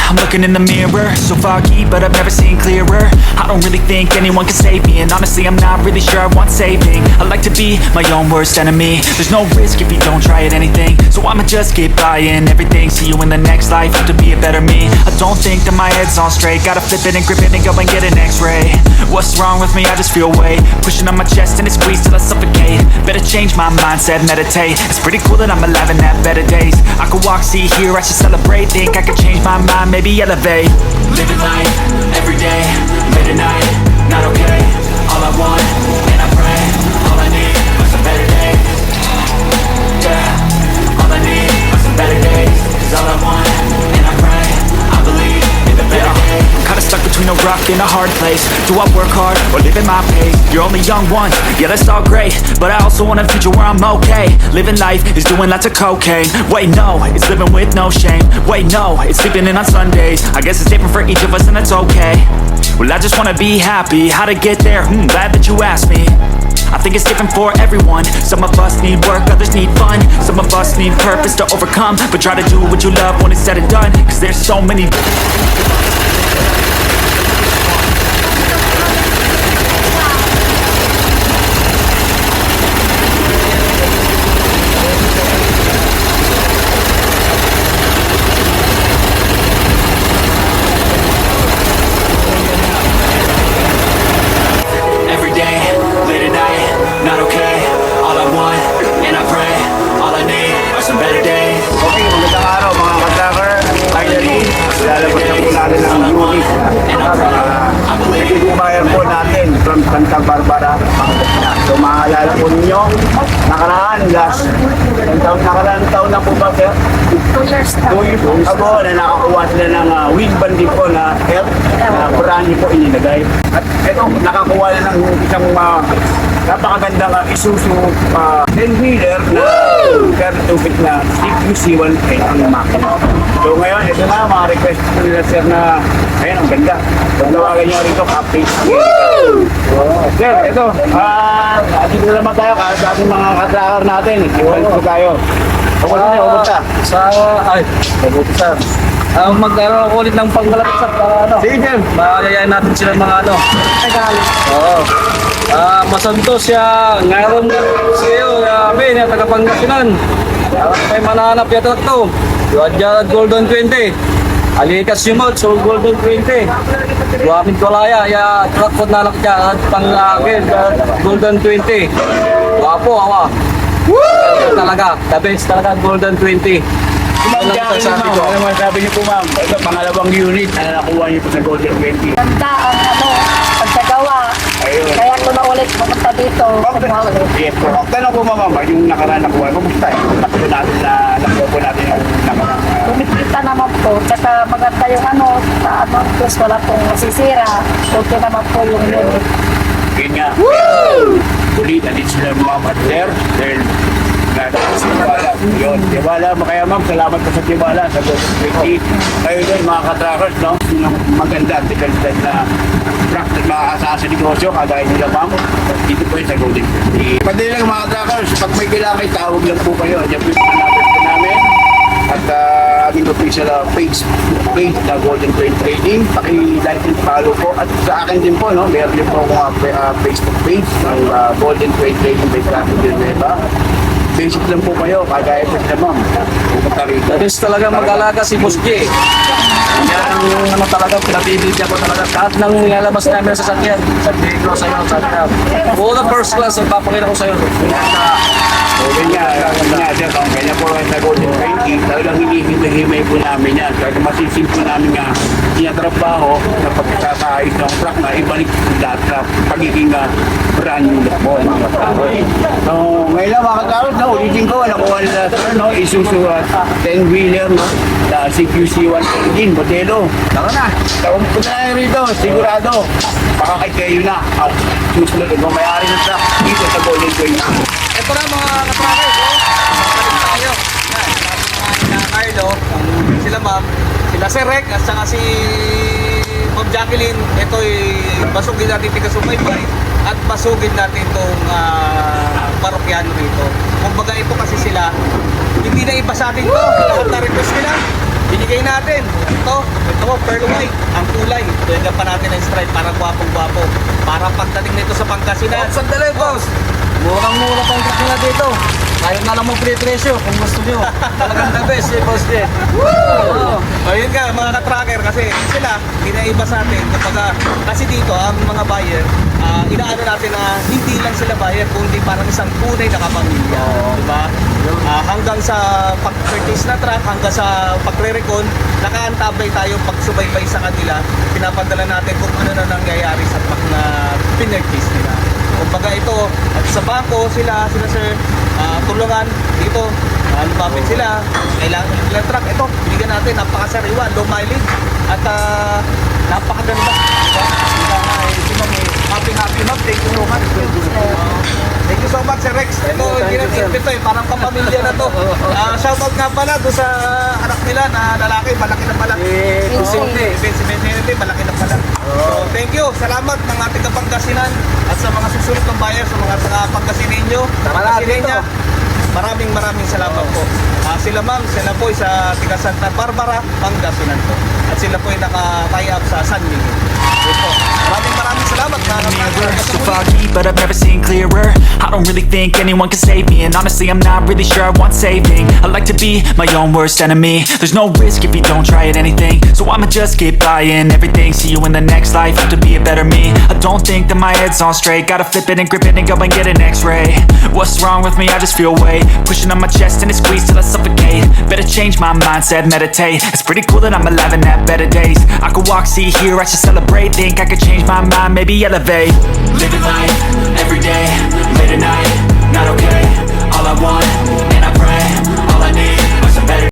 I'm looking in the mirror, so foggy, but I've never seen clearer. I don't really think anyone can save me, and honestly I'm not really sure I want saving. I like to be my own worst enemy. There's no risk if you don't try at anything, so I'ma just get buying everything. See you in the next life, have to be a better me. I don't think that my head's on straight, gotta flip it and grip it and go and get an x-ray. What's wrong with me? I just feel weight pushing on my chest and it squeezes till I suffocate. Better change my mindset, meditate. It's pretty cool that I'm alive and have better days. I could walk, see, hear, I should celebrate. Think I could change my mind, maybe elevate. Living life, everyday, late at night, not okay. All I want, and I pray, all I need are some better days. Yeah, all I need are some better days. Is all I want, and I pray, I believe in the better days. I'm kinda stuck between a rock and a hard place. Do I work hard or live at my pace? You're only young once, yeah that's all great, but I also want a future where I'm okay. Living life is doing lots of cocaine. Wait no, it's living with no shame. Wait no, it's sleeping in on Sundays. I guess it's different for each of us and that's okay. Well I just wanna be happy, how to get there? Glad that you asked me. I think it's different for everyone. Some of us need work, others need fun. Some of us need purpose to overcome. But try to do what you love when it's said and done, cause there's so many every day, late at night, not okay. All I want, and I pray, all I need are some better days. Okay, magandang araw mga ka-tracker. Finally, lalabas na po natin ang unit. Nagbubayan po natin from Santa Barbara, Pangasinan. So maalala po ninyo, nakaraan taon na po ba, sir? 2 years na. 2 years ago na nakakuha sila ng wing band din po na health na brand po inilagay. At ito, nakakuha na ng isang napakagandang Isuzu 10-wheeler na 32 feet na CQC-110 ang makina. So ngayon, ito na, mga request ko nila sir na, ayun, ang ganda. So tawagan nyo rito, update. Sir, ito, dito naman tayo sa ating mga katracker natin. Iwan ko tayo. Pumunta. Mabuti sir. Magkaroon ako ulit ng panggalap sa Sige, sir. Mayayain natin sila mga Tagalog. Oo. Masantos siya. Ngayon siyo, Ben, taga Pangasinan. May mananap yata ito. Yung Golden 20. Alikas yung mouth, so Golden 20. Buhamin ko laya, truck po nalak siya. Golden 20. Wapo, awa. Talaga, the best talaga, Golden 20. Ma'am, ano masabi niyo po ma'am? Ito, pangalawang unit na nakuha niyo po sa Golden 20. Ganda ang pagkagawa. Ayun. Kaya ko na ulit pumunta dito. Yes po. Tanong po ma'am, yung nakaraan nakuha, kumusta eh? Nakuha natin nakuha po natin yung nakaraan. Kumikita naman po. Tsaka maganda yung plus wala pong masisira. Okay naman po yung unit. Yun nga. Ulit, alit sila ma'am at sir. Dahil tiwala. Yun, tiwala. Kaya ma'am, salamat po sa tiwala sa Golden 20. Kayo din mga katrackers, no? Yung maganda at dekalidad na practice makakasa sa negosyo, kagaya nila ma'am. Dito po yun sa Golden 20. Padali lang mga katrackers, pag may kailangan, tawag lang po kayo. Diyan po yung mga numbers po namin. At aming official page na Golden 20 Trading. Paki-like and follow po. At sa akin din po, no? Meron din po akong Facebook page ng Golden 20 Trading by Traffic Villanueva. Basic lang po kayo, kagaya po sila ma'am. Pupunta rito. That talaga mag-alaga si Boss J. Yan ang talaga pinapibigyan ko talaga. Kahit nang nilalabas namin sa sakyan, sabihin ko sa'yo, sabi na, all the first class, papakita ko sa'yo. So, ganyan, sir, kung ganyan po sa Golden 20, talagang hinihimay po namin yan. Kaya masisim po namin nga tinatrabaho na pagkasasahayos ng truck na ibalik lahat sa pagiging brand new na po, mga katrackers. So, ngayon lang mga katrackers, ulitin ko, nakuha nila sir, Isuzu 10-wheeler, na CQC-110 modelo. Tara na, punta na rito, sigurado. Pakakay kayo na at susunod kung may-ari ng truck dito sa Golden 20. Ito na mga katrackers, balik tayo. Yan, mga Carlo, sila ma'am, sila si Rek at saka si Ma'am Jacqueline. Ito'y basugin natin tiga-sumaybay at basugin natin itong parokyano rito. Kumbaga ito kasi sila, hindi na iba sa atin to. Lahat na request nila, binigay natin. Ito, mo, pearl white, ang kulay. Tuwagyan pa natin ang stripe para gwapong-gwapo. Para pagdating nito sa Pangasinan. Sandali, boss! Murang-mura pang truck nila dito. Kayo na lang mag-presyo kung gusto nyo. Talagang the best, eh, boss Jen. Woo! Ayun nga, mga ka-tracker, kasi sila, pinaiba sa atin. Kasi dito, ang mga buyer, inaano natin na hindi lang sila buyer, kundi parang isang tunay na kapamilya. Diba? Hanggang sa pag-purchase na truck, hanggang sa pagre-recon, nakaantabay tayo pagsubaybay sa kanila. Pinapadala natin kung ano na nangyayari sa truck na pinurchase nila. Kumbaga ito, at sa bangko sila sir, tulungan dito, lumapit sila, kailangan nila truck. Ito, bigyan natin, napakasariwa, low mileage, at napakaganda. Happy ma'am, thank you so much. Thank you so much, Sir Rex. Ito, ginatipid to eh, parang kapamilya na to. Shoutout nga pala doon sa anak nila na lalaki, malaki na pala. Vincent, malaki na pala. So, thank you. Salamat mga ating Pangasinan at sa mga susunod ng buyer, sa mga Pangasinenyo, Pangasinenya. Maraming salamat po. Sila ma'am, sila po sa tiga Santa Barbara, Pangasinan po. At sila po ay naka-tie up sa San Miguel. So, maraming salamat. So foggy, but I've never seen clearer. I don't really think anyone can save me, and honestly I'm not really sure I want saving. I like to be my own worst enemy. There's no risk if you don't try at anything, so I'ma just keep buying everything. See you in the next life, have to be a better me. I don't think that my head's on straight. Gotta flip it and grip it and go and get an x-ray. What's wrong with me? I just feel weight pushing on my chest and it squeezes till I suffocate. Better change my mindset, meditate. It's pretty cool that I'm alive and have better days. I could walk, see, hear, I should celebrate. Think I could change my mind, maybe elevate. Living life, everyday, late at night, not okay. All I want